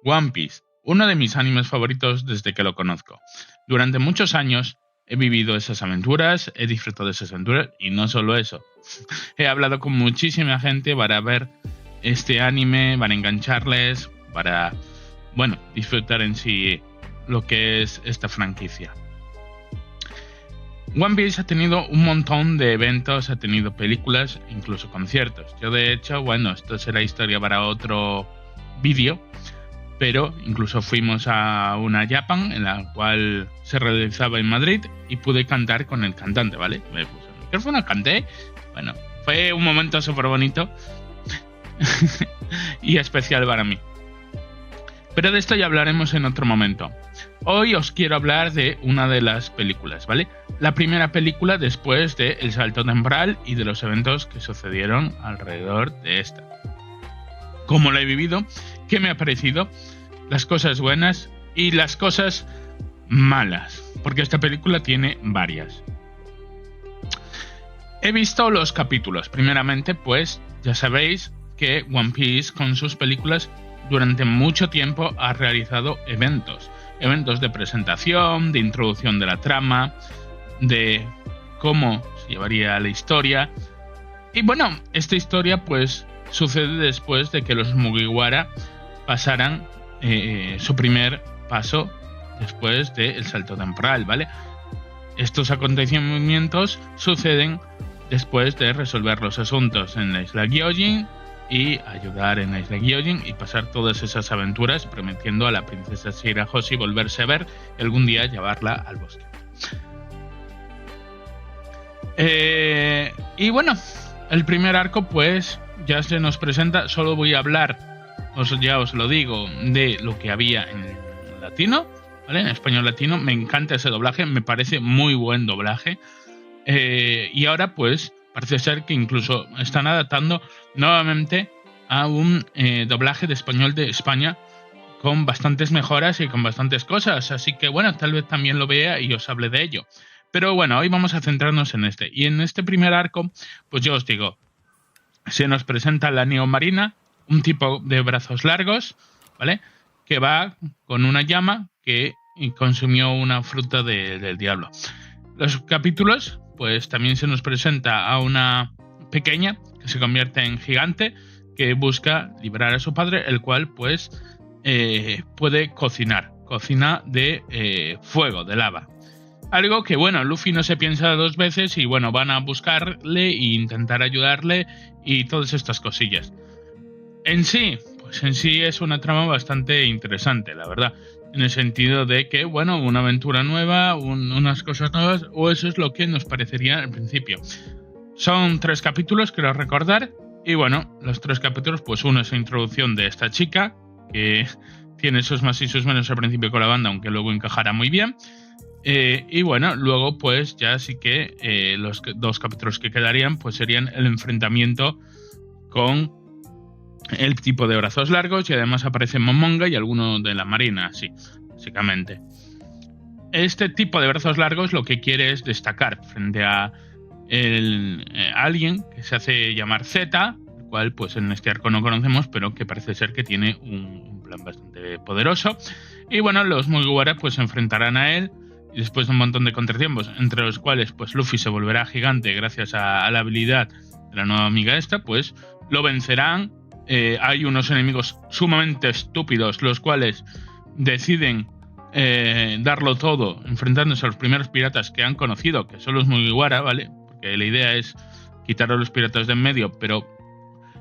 One Piece, uno de mis animes favoritos desde que lo conozco. Durante muchos años he vivido esas aventuras, he disfrutado de esas aventuras y no solo eso. He hablado con muchísima gente para ver este anime, para engancharles, para, bueno, disfrutar en sí lo que es esta franquicia. One Piece ha tenido un montón de eventos, ha tenido películas, incluso conciertos. Yo de hecho, bueno, esto será historia para otro vídeo, pero incluso fuimos a una Japan en la cual se realizaba en Madrid y pude cantar con el cantante, ¿vale? Me puse el micrófono, canté, bueno, fue un momento súper bonito y especial para mí. Pero de esto ya hablaremos en otro momento. Hoy os quiero hablar de una de las películas, ¿vale? La primera película después de El Salto Temporal y de los eventos que sucedieron alrededor de esta. ¿Cómo la he vivido? ¿Qué me ha parecido? Las cosas buenas y las cosas malas, porque esta película tiene varias. He visto los capítulos. Primeramente, pues ya sabéis que One Piece con sus películas durante mucho tiempo ha realizado eventos de presentación, de introducción de la trama, de cómo se llevaría la historia. Y bueno, esta historia pues sucede después de que los Mugiwara pasaran su primer paso después del salto temporal, ¿vale? Estos acontecimientos suceden después de resolver los asuntos en la isla Gyojin y ayudar en la isla Gyojin y pasar todas esas aventuras prometiendo a la princesa Shirahoshi volverse a ver y algún día llevarla al bosque. Y bueno, el primer arco pues ya se nos presenta. Solo voy a hablar, ya os lo digo, de lo que había en latino, ¿vale? En español latino. Me encanta ese doblaje, me parece muy buen doblaje. Y ahora pues parece ser que incluso están adaptando nuevamente a un doblaje de español de España con bastantes mejoras y con bastantes cosas. Así que bueno, tal vez también lo vea y os hable de ello. Pero bueno, hoy vamos a centrarnos en este. Y en este primer arco, pues yo os digo, se nos presenta la neomarina, un tipo de brazos largos, ¿vale? Que va con una llama que consumió una fruta del diablo. Los capítulos, pues también se nos presenta a una pequeña que se convierte en gigante que busca liberar a su padre, el cual pues puede cocinar. Cocina de fuego, de lava. Algo que, bueno, Luffy no se piensa dos veces y, bueno, van a buscarle e intentar ayudarle y todas estas cosillas. En sí, pues en sí es una trama bastante interesante, la verdad. En el sentido de que, bueno, una aventura nueva, unas cosas nuevas, o eso es lo que nos parecería al principio. Son 3 capítulos, quiero recordar. Y bueno, los 3 capítulos, pues uno es la introducción de esta chica, que tiene sus más y sus menos al principio con la banda, aunque luego encajará muy bien. Y bueno, luego pues ya sí que los 2 capítulos que quedarían pues serían el enfrentamiento con el tipo de brazos largos, y además aparece Momonga y alguno de la marina, sí, básicamente. Este tipo de brazos largos lo que quiere es destacar frente a alguien que se hace llamar Z, el cual pues en este arco no conocemos, pero que parece ser que tiene un plan bastante poderoso. Y bueno, los Mugiwara pues se enfrentarán a él. Y después de un montón de contratiempos, entre los cuales pues Luffy se volverá gigante gracias a la habilidad de la nueva amiga esta, pues lo vencerán. Hay unos enemigos sumamente estúpidos, los cuales deciden darlo todo enfrentándose a los primeros piratas que han conocido, que son los Mugiwara, ¿vale? Porque la idea es quitar a los piratas de en medio, pero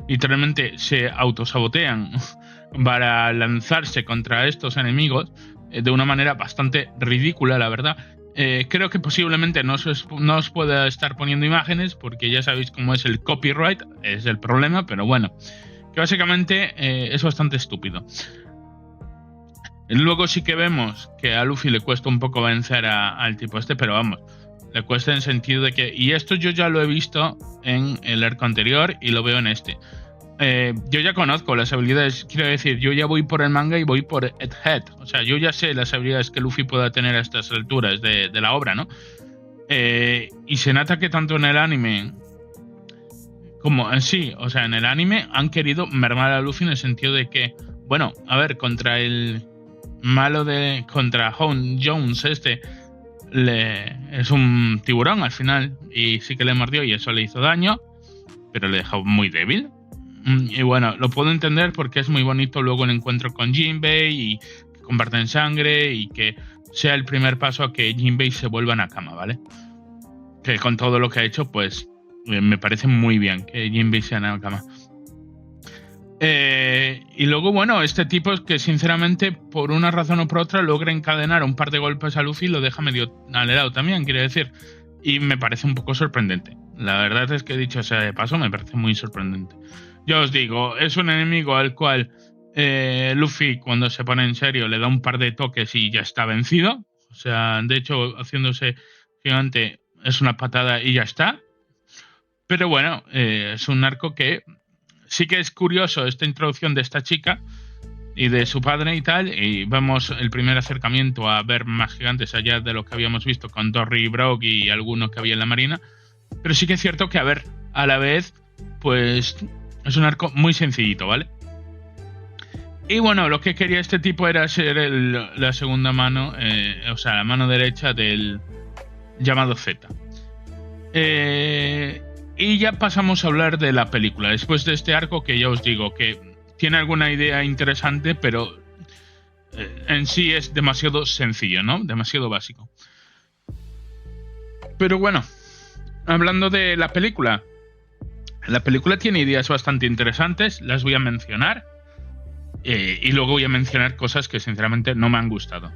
literalmente se autosabotean para lanzarse contra estos enemigos de una manera bastante ridícula, la verdad. Creo que posiblemente no os pueda estar poniendo imágenes porque ya sabéis cómo es el copyright, es el problema, pero bueno, que básicamente es bastante estúpido. Luego sí que vemos que a Luffy le cuesta un poco vencer al tipo este, pero vamos, le cuesta en el sentido de que, y esto yo ya lo he visto en el arco anterior y lo veo en este. Yo ya conozco las habilidades, quiero decir, yo ya voy por el manga y voy por Egghead. O sea, yo ya sé las habilidades que Luffy pueda tener a estas alturas de la obra, ¿no? Y se nota que tanto en el anime como en sí, o sea, en el anime han querido mermar a Luffy en el sentido de que, bueno, a ver, contra el malo contra Hound Jones es un tiburón al final y sí que le mordió y eso le hizo daño, pero le dejó muy débil. Y bueno, lo puedo entender porque es muy bonito luego el encuentro con Jinbei y que comparten sangre y que sea el primer paso a que Jinbei se vuelva Nakama, ¿vale? Que con todo lo que ha hecho, pues me parece muy bien que Jinbei sea Nakama. Y luego, bueno, este tipo es que sinceramente, por una razón o por otra, logra encadenar un par de golpes a Luffy y lo deja medio alterado también, quiero decir. Y me parece un poco sorprendente. La verdad es que, dicho sea de paso, me parece muy sorprendente. Yo os digo, es un enemigo al cual Luffy, cuando se pone en serio, le da un par de toques y ya está vencido. O sea, de hecho, haciéndose gigante, es una patada y ya está. Pero bueno, es un arco que sí que es curioso esta introducción de esta chica y de su padre y tal, y vemos el primer acercamiento a ver más gigantes allá de lo que habíamos visto con Dory y Brock y algunos que había en la marina, pero sí que es cierto que, a ver, a la vez, pues es un arco muy sencillito, ¿vale? Y bueno, lo que quería este tipo era ser la segunda mano, o sea, la mano derecha del llamado Z. Y ya pasamos a hablar de la película. Después de este arco, que ya os digo que tiene alguna idea interesante, pero en sí es demasiado sencillo, ¿no? Demasiado básico. Pero bueno, hablando de la película tiene ideas bastante interesantes, las voy a mencionar. Y luego voy a mencionar cosas que sinceramente no me han gustado.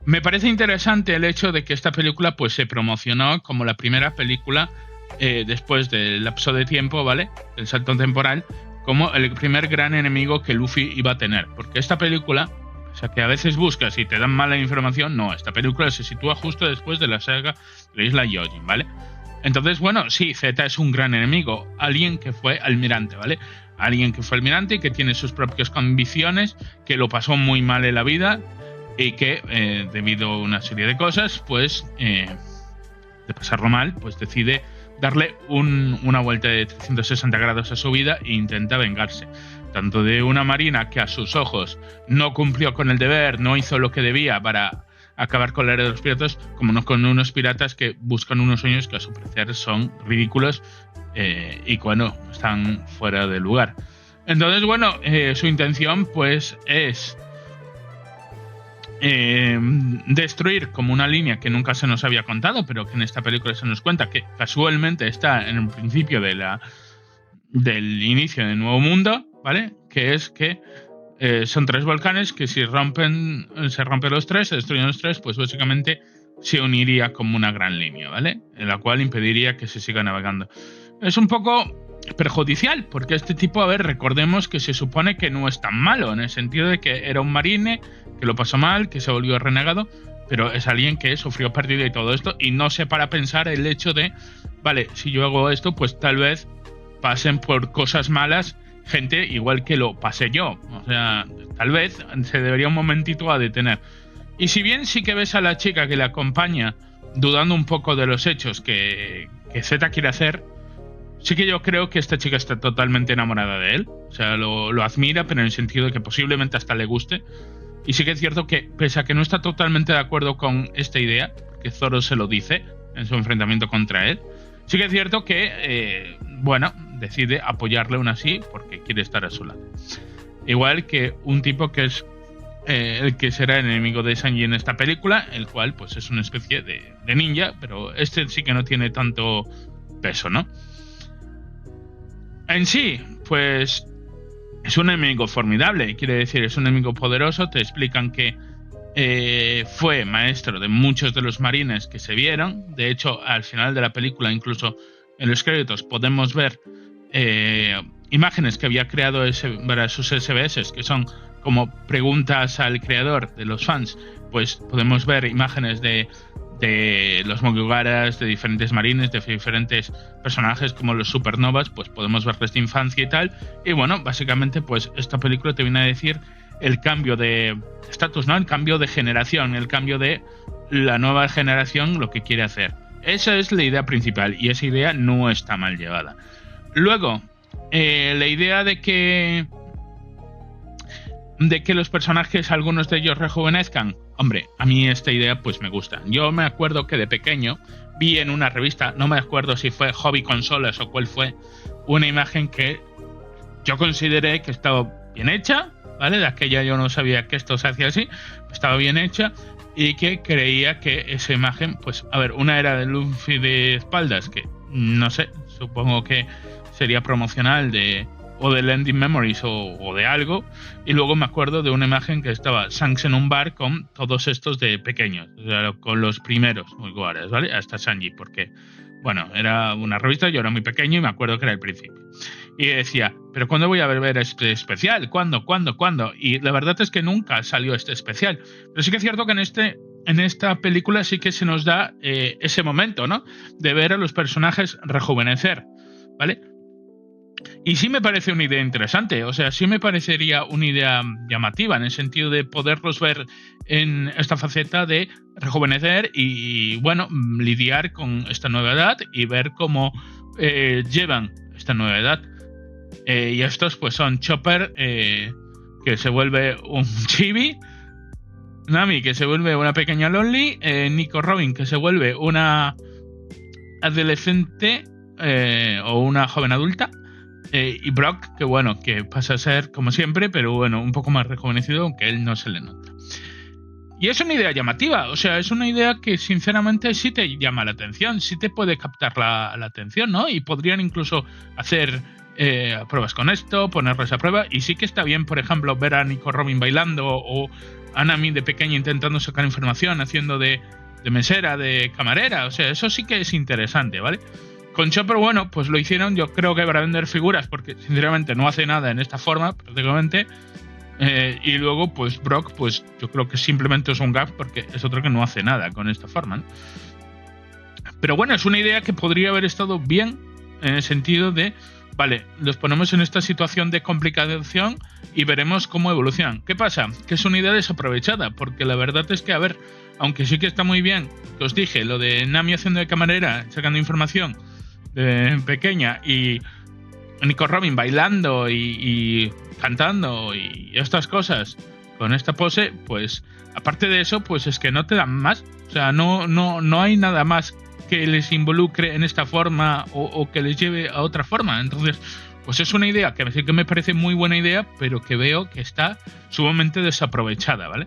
Me parece interesante el hecho de que esta película pues se promocionó como la primera película después del lapso de tiempo, ¿vale? El salto temporal, como el primer gran enemigo que Luffy iba a tener. Porque esta película, o sea, que a veces buscas y te dan mala información, no, esta película se sitúa justo después de la saga de la isla Gyojin, ¿vale? Entonces, bueno, sí, Z es un gran enemigo, alguien que fue almirante, ¿vale? Alguien que fue almirante y que tiene sus propias ambiciones, que lo pasó muy mal en la vida y que debido a una serie de cosas, pues de pasarlo mal, pues decide darle una vuelta de 360 grados a su vida e intenta vengarse, tanto de una marina que a sus ojos no cumplió con el deber, no hizo lo que debía para acabar con la era de los piratas, como no con unos piratas que buscan unos sueños que a su parecer son ridículos y bueno, están fuera de lugar. Entonces, bueno, su intención pues es destruir como una línea que nunca se nos había contado, pero que en esta película se nos cuenta, que casualmente está en el principio del inicio del Nuevo Mundo, ¿vale? Que es que son 3 volcanes que si se rompen los 3, se destruyen los 3, pues básicamente se uniría como una gran línea, ¿vale? En la cual impediría que se siga navegando. Es un poco perjudicial, porque este tipo, a ver, recordemos que se supone que no es tan malo, en el sentido de que era un marine que lo pasó mal, que se volvió renegado, pero es alguien que sufrió pérdida y todo esto, y no se para pensar el hecho de, vale, si yo hago esto, pues tal vez pasen por cosas malas gente igual que lo pasé yo. O sea, tal vez se debería un momentito a detener. Y si bien sí que ves a la chica que le acompaña dudando un poco de los hechos que Z quiere hacer, sí que yo creo que esta chica está totalmente enamorada de él. O sea, lo admira, pero en el sentido de que posiblemente hasta le guste. Y sí que es cierto que, pese a que no está totalmente de acuerdo con esta idea, que Zoro se lo dice en su enfrentamiento contra él, sí que es cierto que, bueno, decide apoyarle aún así porque quiere estar a su lado. Igual que un tipo que es el que será el enemigo de Sanji en esta película, el cual pues es una especie de ninja, pero este sí que no tiene tanto peso, ¿no? En sí, pues es un enemigo formidable, quiere decir, es un enemigo poderoso. Te explican que fue maestro de muchos de los marines que se vieron. De hecho, al final de la película, incluso en los créditos, podemos ver imágenes que había creado para sus SBS, que son como preguntas al creador de los fans. Pues podemos ver imágenes de los Mugiwaras, de diferentes marines, de diferentes personajes como los supernovas, pues podemos verles de infancia y tal. Y bueno, básicamente pues esta película te viene a decir el cambio de estatus, ¿no? El cambio de generación, el cambio de la nueva generación, lo que quiere hacer. Esa es la idea principal y esa idea no está mal llevada. Luego, la idea de que de que los personajes, algunos de ellos rejuvenezcan. Hombre, a mí esta idea pues me gusta. Yo me acuerdo que de pequeño vi en una revista, no me acuerdo si fue Hobby Consolas o cuál fue, una imagen que yo consideré que estaba bien hecha, ¿vale? De aquella yo no sabía que esto se hacía así, estaba bien hecha, y que creía que esa imagen, pues, a ver, una era de Luffy de espaldas, que no sé, supongo que sería promocional o de Ending Memories o de algo, y luego me acuerdo de una imagen que estaba Shanks en un bar con todos estos de pequeños, o sea, con los primeros Mugiwaras, ¿vale? Hasta Sanji, porque, bueno, era una revista, yo era muy pequeño y me acuerdo que era el principio. Y decía, ¿pero cuándo voy a ver este especial? ¿Cuándo? Y la verdad es que nunca salió este especial. Pero sí que es cierto que en esta película sí que se nos da ese momento, ¿no? De ver a los personajes rejuvenecer, ¿vale? Y sí me parece una idea interesante, o sea, sí me parecería una idea llamativa en el sentido de poderlos ver en esta faceta de rejuvenecer y bueno, lidiar con esta nueva edad y ver cómo llevan esta nueva edad. Y estos pues son Chopper, que se vuelve un chibi, Nami, que se vuelve una pequeña Lonely, Nico Robin, que se vuelve una adolescente o una joven adulta, y Brock, que bueno, que pasa a ser como siempre, pero bueno, un poco más rejuvenecido, aunque él no se le nota. Y es una idea llamativa, o sea, es una idea que sinceramente sí te llama la atención, sí te puede captar la atención, ¿no? Y podrían incluso hacer pruebas con esto, ponerles a prueba, y sí que está bien, por ejemplo, ver a Nico Robin bailando o a Nami de pequeña intentando sacar información, haciendo de mesera, de camarera, o sea, eso sí que es interesante, ¿vale? Con Chopper, bueno, pues lo hicieron, yo creo que para vender figuras, porque sinceramente no hace nada en esta forma, prácticamente. Y luego, pues Brock, pues yo creo que simplemente es un gag, porque es otro que no hace nada con esta forma, ¿no? Pero bueno, es una idea que podría haber estado bien en el sentido de, vale, los ponemos en esta situación de complicación y veremos cómo evolucionan. ¿Qué pasa? Que es una idea desaprovechada, porque la verdad es que, a ver, aunque sí que está muy bien, que os dije, lo de Nami haciendo de camarera, sacando información de pequeña, y Nico Robin bailando y cantando y estas cosas con esta pose, pues aparte de eso, pues es que no te dan más, o sea, no hay nada más que les involucre en esta forma o que les lleve a otra forma. Entonces, pues es una idea que sí que me parece muy buena idea, pero que veo que está sumamente desaprovechada, ¿vale?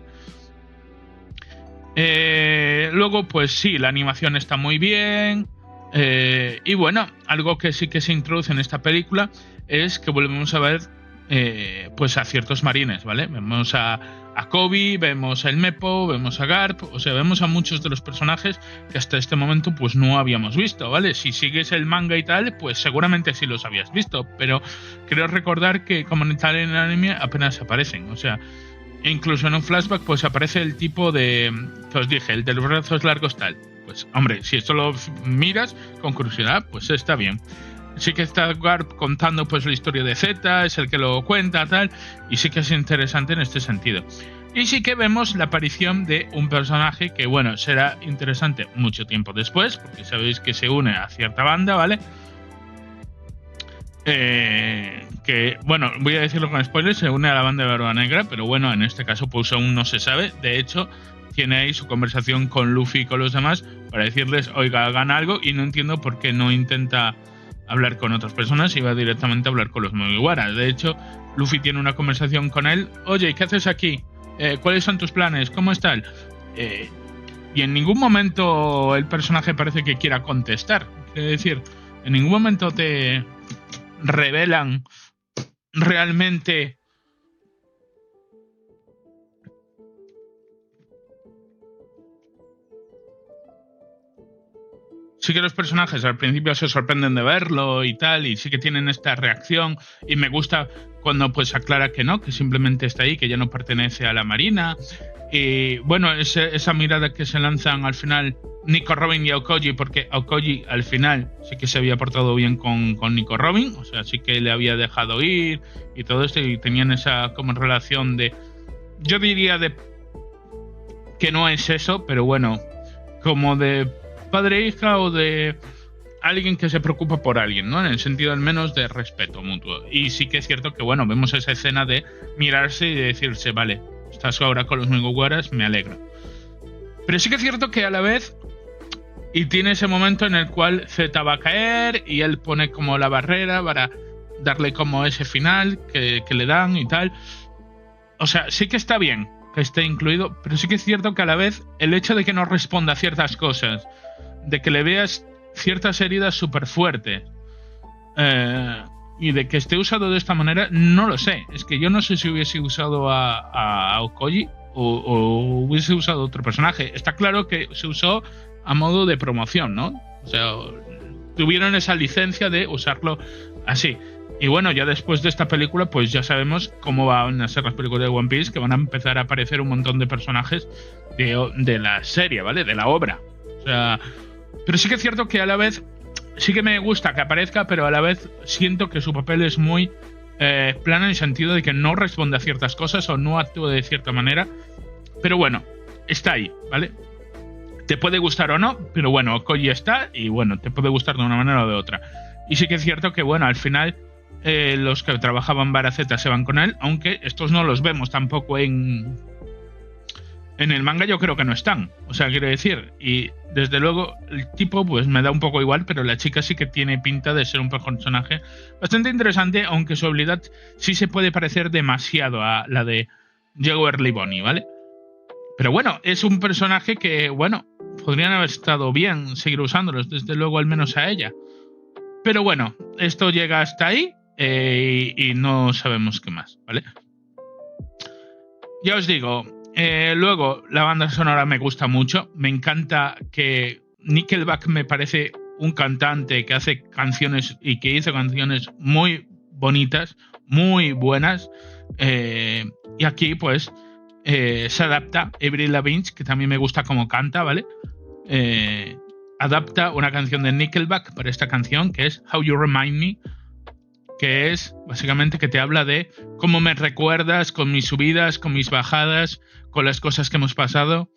Luego, pues sí, la animación está muy bien. Y bueno, algo que sí que se introduce en esta película es que volvemos a ver pues a ciertos marines, ¿vale? Vemos a Kobe, vemos a El Mepo, vemos a Garp, o sea, vemos a muchos de los personajes que hasta este momento pues no habíamos visto, ¿vale? Si sigues el manga y tal, pues seguramente sí los habías visto, pero creo recordar que como tal en el anime apenas aparecen, o sea, incluso en un flashback pues aparece el tipo de, que os dije, el de los brazos largos tal. Pues hombre, si esto lo miras con curiosidad, pues está bien. Sí que está Garp contando pues la historia de Z, es el que lo cuenta, tal, y sí que es interesante en este sentido. Y sí que vemos la aparición de un personaje que, bueno, será interesante mucho tiempo después, porque sabéis que se une a cierta banda, ¿vale? Que, bueno, voy a decirlo con spoilers, se une a la banda de Barba Negra, pero bueno, en este caso pues aún no se sabe. De hecho, tiene ahí su conversación con Luffy y con los demás para decirles, oiga, hagan algo, y no entiendo por qué no intenta hablar con otras personas y va directamente a hablar con los Mugiwara. De hecho, Luffy tiene una conversación con él, oye, ¿qué haces aquí? ¿Cuáles son tus planes? ¿Cómo estás? Y en ningún momento el personaje parece que quiera contestar. Es decir, en ningún momento te revelan realmente sí que los personajes al principio se sorprenden de verlo y tal, y sí que tienen esta reacción, y me gusta cuando pues aclara que no, que simplemente está ahí, que ya no pertenece a la marina. Y bueno, esa mirada que se lanzan al final Nico Robin y Aokiji, porque Aokiji al final sí que se había portado bien con Nico Robin, o sea, sí que le había dejado ir y todo esto, y tenían esa como relación de, yo diría de que no es eso, pero bueno, como de padre e hija o de alguien que se preocupa por alguien, ¿no? En el sentido al menos de respeto mutuo. Y sí que es cierto que, bueno, vemos esa escena de mirarse y de decirse, vale, estás ahora con los Mugiwaras, me alegro. Pero sí que es cierto que a la vez, y tiene ese momento en el cual Z va a caer y él pone como la barrera para darle como ese final que le dan y tal. O sea, sí que está bien que esté incluido, pero sí que es cierto que a la vez el hecho de que no responda a ciertas cosas, de que le veas ciertas heridas súper fuertes y de que esté usado de esta manera, no lo sé. Es que yo no sé si hubiese usado a Okoye o hubiese usado otro personaje. Está claro que se usó a modo de promoción, ¿no? O sea, tuvieron esa licencia de usarlo así. Y bueno, ya después de esta película, pues ya sabemos cómo van a ser las películas de One Piece, que van a empezar a aparecer un montón de personajes de la serie, ¿vale? De la obra. O sea, pero sí que es cierto que a la vez sí que me gusta que aparezca, pero a la vez siento que su papel es muy plano en el sentido de que no responde a ciertas cosas o no actúa de cierta manera. Pero bueno, está ahí, ¿vale? Te puede gustar o no, pero bueno, Okoye está y bueno, te puede gustar de una manera o de otra. Y sí que es cierto que bueno, al final los que trabajaban para Z se van con él, aunque estos no los vemos tampoco en el manga, yo creo que no están. O sea, quiero decir, y desde luego el tipo pues me da un poco igual, pero la chica sí que tiene pinta de ser un personaje bastante interesante, aunque su habilidad sí se puede parecer demasiado a la de Diego Early Bonnie, ¿vale? Pero bueno, es un personaje que, bueno, podrían haber estado bien seguir usándolos, desde luego al menos a ella. Pero bueno, esto llega hasta ahí y no sabemos qué más, ¿vale? Ya os digo, luego la banda sonora me gusta mucho. Me encanta que Nickelback me parece un cantante que hace canciones y que hizo canciones muy bonitas, muy buenas. Y aquí pues se adapta Avril Lavigne, que también me gusta cómo canta, ¿vale? Adapta una canción de Nickelback para esta canción, que es How You Remind Me, que es básicamente que te habla de cómo me recuerdas con mis subidas, con mis bajadas, con las cosas que hemos pasado,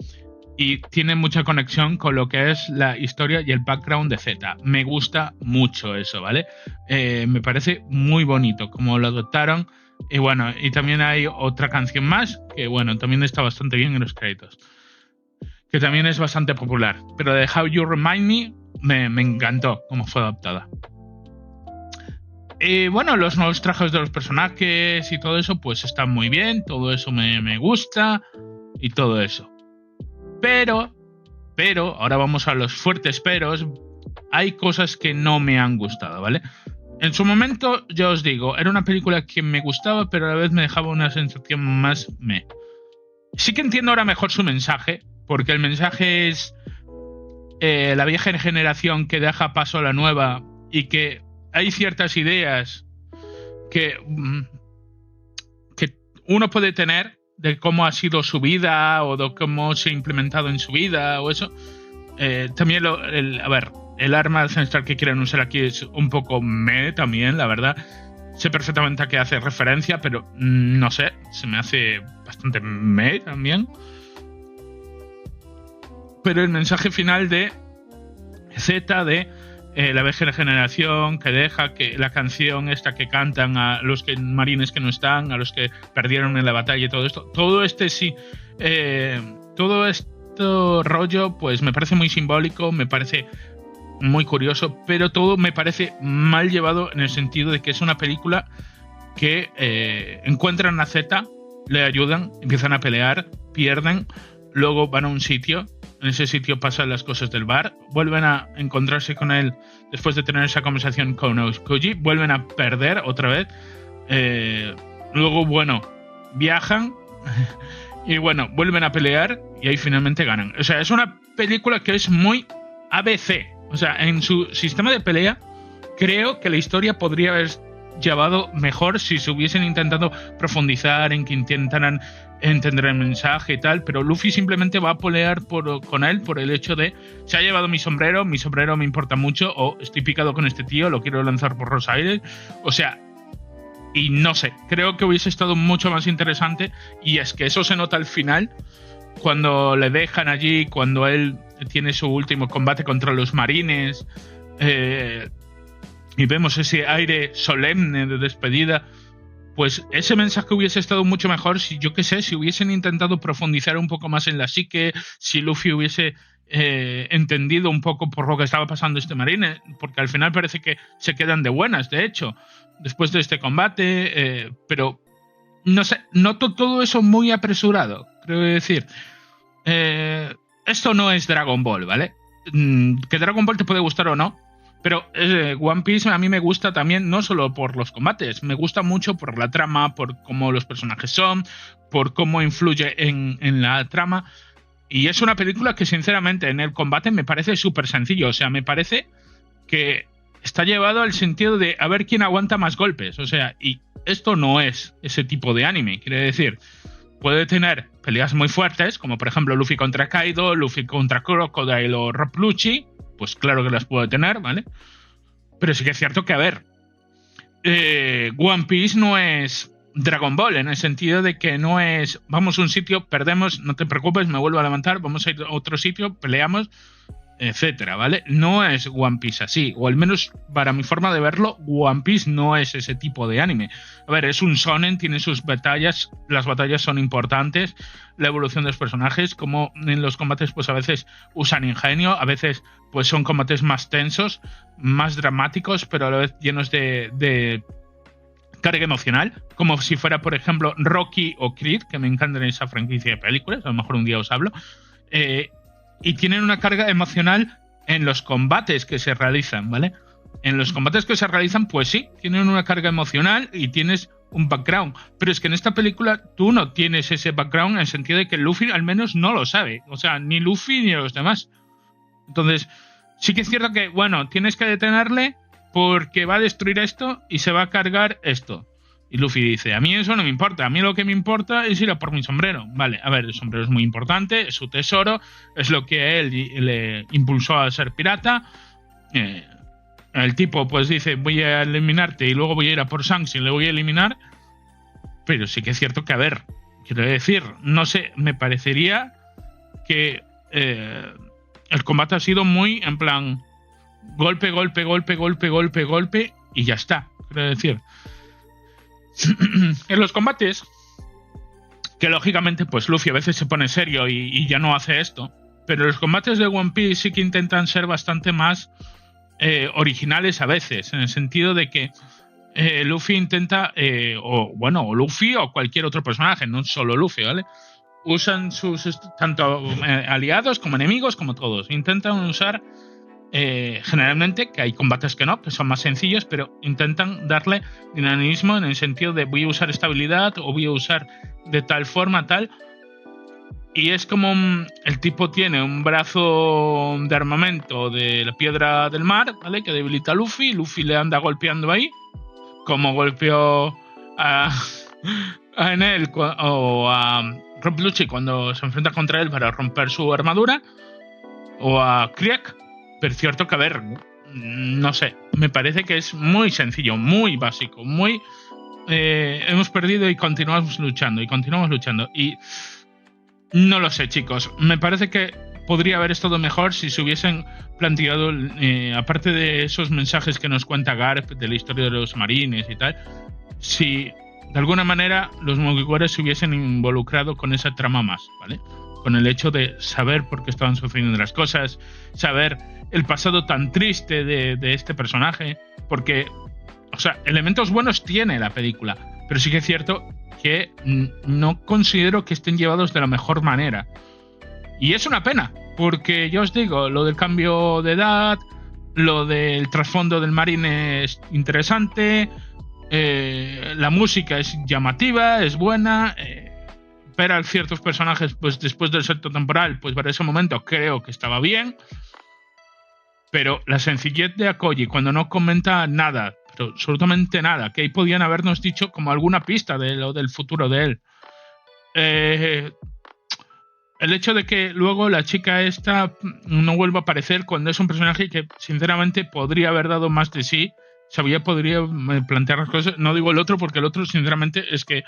y tiene mucha conexión con lo que es la historia y el background de Z. Me gusta mucho eso, ¿vale? Me parece muy bonito como lo adoptaron. Y bueno, y también hay otra canción más que bueno, también está bastante bien en los créditos, que también es bastante popular, pero de How You Remind Me encantó cómo fue adaptada. Y bueno, los nuevos trajes de los personajes y todo eso pues están muy bien, todo eso me gusta y todo eso. Pero, ahora vamos a los fuertes peros. Hay cosas que no me han gustado, ¿vale? En su momento, ya os digo, era una película que me gustaba, pero a la vez me dejaba una sensación más meh. Sí que entiendo ahora mejor su mensaje, porque el mensaje es la vieja generación que deja paso a la nueva y que hay ciertas ideas que uno puede tener de cómo ha sido su vida o de cómo se ha implementado en su vida o eso. También el arma ancestral que quieren usar aquí es un poco meh también, la verdad. Sé perfectamente a qué hace referencia, pero no sé, se me hace bastante meh también. Pero el mensaje final de Z de la vieja generación que deja, que la canción esta que cantan a los marines que no están, a los que perdieron en la batalla y todo esto, todo esto rollo pues me parece muy simbólico, me parece muy curioso, pero todo me parece mal llevado en el sentido de que es una película que encuentran a Z, le ayudan, empiezan a pelear, pierden, luego van a un sitio. En ese sitio pasan las cosas del bar, vuelven a encontrarse con él después de tener esa conversación con Okoye, vuelven a perder otra vez, luego bueno, viajan y bueno, vuelven a pelear y ahí finalmente ganan. O sea, es una película que es muy ABC. O sea, en su sistema de pelea creo que la historia podría haber llevado mejor si se hubiesen intentado profundizar en que intentaran entender el mensaje y tal, pero Luffy simplemente va a pelear con él por el hecho de se ha llevado mi sombrero me importa mucho, o estoy picado con este tío, lo quiero lanzar por los aires. O sea, y no sé, creo que hubiese estado mucho más interesante, y es que eso se nota al final cuando le dejan allí, cuando él tiene su último combate contra los marines, y vemos ese aire solemne de despedida, pues ese mensaje hubiese estado mucho mejor si, yo qué sé, si hubiesen intentado profundizar un poco más en la psique, si Luffy hubiese entendido un poco por lo que estaba pasando este marine, porque al final parece que se quedan de buenas, de hecho, después de este combate, pero no sé, noto todo eso muy apresurado, quiero decir. Esto no es Dragon Ball, ¿vale? Que Dragon Ball te puede gustar o no, pero One Piece a mí me gusta también no solo por los combates, me gusta mucho por la trama, por cómo los personajes son, por cómo influye en la trama. Y es una película que sinceramente en el combate me parece súper sencillo, o sea, me parece que está llevado al sentido de a ver quién aguanta más golpes, o sea, y esto no es ese tipo de anime, quiere decir, puede tener peleas muy fuertes, como por ejemplo Luffy contra Kaido, Luffy contra Crocodile o Rob Lucci, pues claro que las puede tener, ¿vale? Pero sí que es cierto que, a ver, One Piece no es Dragon Ball, en el sentido de que no es vamos a un sitio, perdemos, no te preocupes, me vuelvo a levantar, vamos a ir a otro sitio, peleamos, etcétera, ¿vale? No es One Piece así, o al menos para mi forma de verlo, One Piece no es ese tipo de anime. A ver, es un shonen, tiene sus batallas, las batallas son importantes, la evolución de los personajes, como en los combates pues a veces usan ingenio, a veces pues son combates más tensos, más dramáticos, pero a la vez llenos de carga emocional, como si fuera por ejemplo Rocky o Creed, que me encantan esa franquicia de películas, a lo mejor un día os hablo, y tienen una carga emocional en los combates que se realizan, ¿vale? En los combates que se realizan, pues sí, tienen una carga emocional y tienes un background, pero es que en esta película tú no tienes ese background en el sentido de que Luffy al menos no lo sabe, o sea, ni Luffy ni los demás. Entonces, sí que es cierto que, bueno, tienes que detenerle porque va a destruir esto y se va a cargar esto. Y Luffy dice, a mí eso no me importa, a mí lo que me importa es ir a por mi sombrero. Vale, a ver, el sombrero es muy importante, es su tesoro, es lo que a él le impulsó a ser pirata. El tipo pues dice, voy a eliminarte y luego voy a ir a por Shanks y le voy a eliminar. Pero sí que es cierto que, a ver, quiero decir, no sé, me parecería que el combate ha sido muy en plan golpe, golpe, golpe, golpe, golpe, golpe y ya está, quiero decir. En los combates, que lógicamente pues Luffy a veces se pone serio y ya no hace esto, pero los combates de One Piece sí que intentan ser bastante más originales a veces, en el sentido de que Luffy intenta, o Luffy o cualquier otro personaje, no solo Luffy, ¿vale? Usan sus tanto aliados como enemigos, como todos, intentan usar generalmente, que hay combates que no, que son más sencillos, pero intentan darle dinamismo en el sentido de voy a usar esta habilidad o voy a usar de tal forma, tal. Y es como el tipo tiene un brazo de armamento de la piedra del mar, ¿vale? Que debilita a Luffy. Luffy le anda golpeando ahí, como golpeó a Enel o a Rob Lucci cuando se enfrenta contra él para romper su armadura, o a Krieg. Pero es cierto que, a ver, no sé, me parece que es muy sencillo, muy básico, muy... hemos perdido y continuamos luchando, y no lo sé, chicos, me parece que podría haber estado mejor si se hubiesen planteado, aparte de esos mensajes que nos cuenta Garp de la historia de los marines y tal, si de alguna manera los Mugiwara se hubiesen involucrado con esa trama más, ¿vale? Con el hecho de saber por qué estaban sucediendo las cosas, saber el pasado tan triste de este personaje, porque, o sea, elementos buenos tiene la película, pero sí que es cierto que no considero que estén llevados de la mejor manera. Y es una pena, porque yo os digo, lo del cambio de edad, lo del trasfondo del marine es interesante, la música es llamativa, es buena, ver a ciertos personajes pues después del salto temporal, pues para ese momento creo que estaba bien, pero la sencillez de Akoji cuando no comenta nada, pero absolutamente nada, que ahí podían habernos dicho como alguna pista de lo del futuro de él. El hecho de que luego la chica esta no vuelva a aparecer cuando es un personaje que sinceramente podría haber dado más de sí, podría plantear las cosas, no digo el otro porque el otro sinceramente es que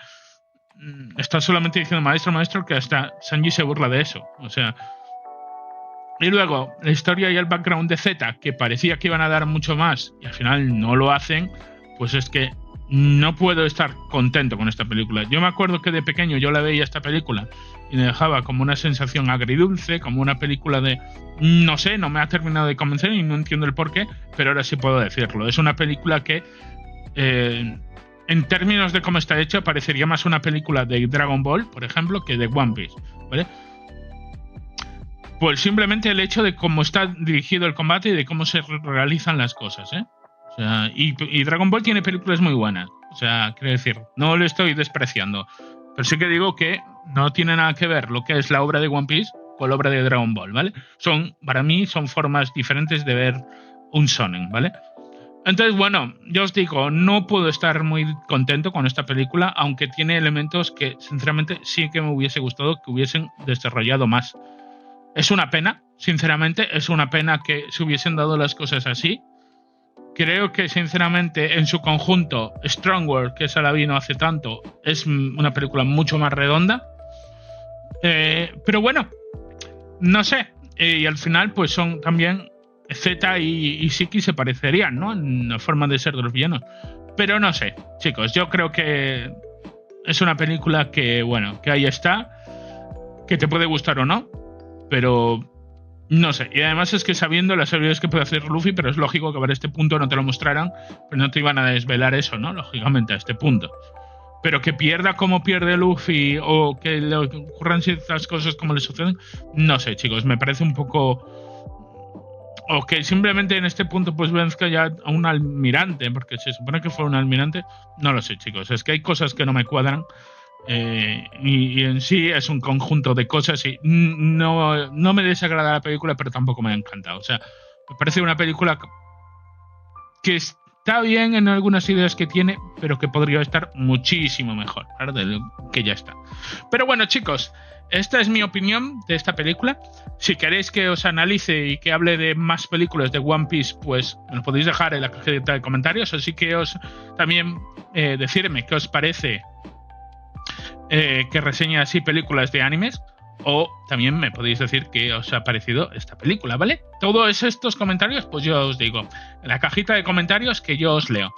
está solamente diciendo maestro, maestro, que hasta Sanji se burla de eso. O sea, Y luego, la historia y el background de Z, que parecía que iban a dar mucho más y al final no lo hacen, pues es que no puedo estar contento con esta película. Yo me acuerdo que de pequeño yo la veía esta película y me dejaba como una sensación agridulce, como una película de, no sé, no me ha terminado de convencer y no entiendo el porqué, pero ahora sí puedo decirlo. Es una película que, en términos de cómo está hecha, parecería más una película de Dragon Ball, por ejemplo, que de One Piece, ¿vale? Pues simplemente el hecho de cómo está dirigido el combate y de cómo se realizan las cosas, ¿eh? O sea, y Dragon Ball tiene películas muy buenas. O sea, quiero decir, no lo estoy despreciando. Pero sí que digo que no tiene nada que ver lo que es la obra de One Piece con la obra de Dragon Ball, ¿vale? Para mí, son formas diferentes de ver un shonen, ¿vale? Entonces, bueno, yo os digo, no puedo estar muy contento con esta película, aunque tiene elementos que, sinceramente, sí que me hubiese gustado que hubiesen desarrollado más. Es una pena, sinceramente, es una pena que se hubiesen dado las cosas así. Creo que, sinceramente, en su conjunto, Strong World, que esa la vi no hace tanto, es una película mucho más redonda. Pero bueno, no sé. Y al final, pues son también Z y Siki se parecerían, ¿no? En la forma de ser de los villanos. Pero no sé, chicos, yo creo que es una película que, bueno, que ahí está, que te puede gustar o no, pero no sé. Y además es que sabiendo las habilidades que puede hacer Luffy, pero es lógico que para este punto no te lo mostraran, pero no te iban a desvelar eso, ¿no? Lógicamente, a este punto. Pero que pierda como pierde Luffy o que le ocurran ciertas cosas como le suceden, no sé, chicos, me parece un poco... O que simplemente en este punto pues venzca ya a un almirante, porque se supone que fue un almirante. No lo sé, chicos, es que hay cosas que no me cuadran. Y en sí es un conjunto de cosas y no me desagrada la película, pero tampoco me ha encantado. O sea, me parece una película que está bien en algunas ideas que tiene, pero que podría estar muchísimo mejor, ¿verdad? De lo que ya está. Pero bueno, chicos, esta es mi opinión de esta película. Si queréis que os analice y que hable de más películas de One Piece, pues me lo podéis dejar en la cajita de comentarios. Así que os también decirme qué os parece que reseñe así películas de animes, o también me podéis decir qué os ha parecido esta película, ¿vale? Todos estos comentarios, pues yo os digo en la cajita de comentarios que yo os leo.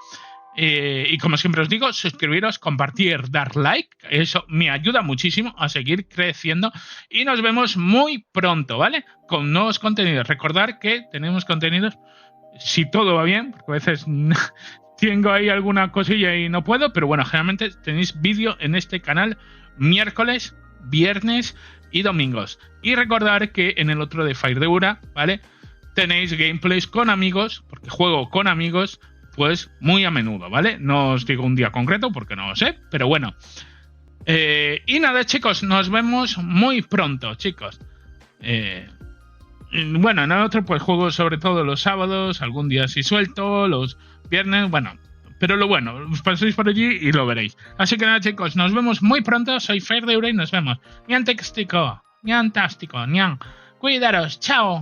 Y como siempre os digo, suscribiros, compartir, dar like, eso me ayuda muchísimo a seguir creciendo y nos vemos muy pronto, ¿vale? Con nuevos contenidos. Recordar que tenemos contenidos, si todo va bien, porque a veces tengo ahí alguna cosilla y no puedo, pero bueno, generalmente tenéis vídeo en este canal miércoles, viernes y domingos. Y recordar que en el otro de Fire de Ura, ¿vale? Tenéis gameplays con amigos, porque juego con amigos, pues muy a menudo, ¿vale? No os digo un día concreto porque no lo sé, pero bueno. Y nada, chicos, nos vemos muy pronto, chicos. Bueno, en el otro pues juego sobre todo los sábados, algún día sí suelto, los viernes, bueno, pero lo bueno, os paséis por allí y lo veréis. Así que nada, chicos, nos vemos muy pronto. Soy Fer de Ura y nos vemos. Niantástico, nian. Cuidaros, chao.